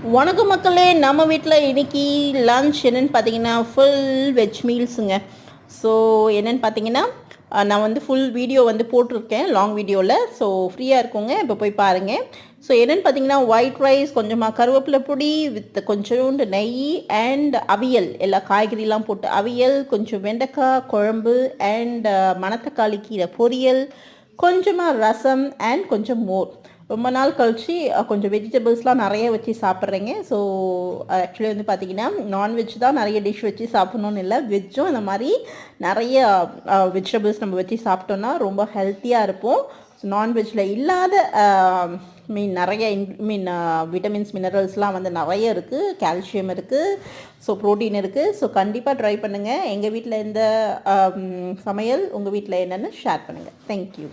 வணக்கம் மக்களே, நம்ம வீட்டில் இன்னைக்கு லன்ச் என்னென்னு பார்த்தீங்கன்னா ஃபுல் வெஜ் மீல்ஸுங்க. ஸோ என்னென்னு பார்த்தீங்கன்னா நான் வந்து ஃபுல் வீடியோ வந்து போட்டிருக்கேன் லாங் வீடியோவில். ஸோ ஃப்ரீயாக இருக்குங்க, இப்போ போய் பாருங்கள். ஸோ என்னென்னு பார்த்தீங்கன்னா ஒயிட் ரைஸ், கொஞ்சமாக கருவேப்பிலை பொடி வித் கொஞ்சோண்டு நெய் அண்ட் அவியல், எல்லா காய்கறிலாம் போட்டு அவியல், கொஞ்சம் வெண்டைக்காய் குழம்பு அண்ட் மணத்தக்காளி கீரை பொரியல், கொஞ்சமாக ரசம் அண்ட் கொஞ்சம் மோர். ரொம்ப நாள் கழித்து கொஞ்சம் வெஜிடபிள்ஸ்லாம் நிறைய வச்சு சாப்பிட்றேங்க. ஸோ ஆக்சுவலி வந்து பார்த்திங்கன்னா நான்வெஜ் தான் நிறைய டிஷ் வச்சு சாப்பிட்ணுன்னு இல்லை, வெஜ்ஜும் இந்த மாதிரி நிறைய வெஜிடபிள்ஸ் நம்ம வச்சு சாப்பிட்டோன்னா ரொம்ப ஹெல்த்தியாக இருப்போம். ஸோ நான்வெஜ்ஜில் இல்லாத நிறைய விட்டமின்ஸ் மினரல்ஸ்லாம் வந்து நிறைய இருக்குது, கால்சியம் இருக்குது, ஸோ ப்ரோட்டீன் இருக்குது. ஸோ கண்டிப்பாக ட்ரை பண்ணுங்கள். எங்கள் வீட்டில் இந்த சமையல் உங்கள் வீட்டில் என்னென்னு ஷேர் பண்ணுங்கள். தேங்க்யூ.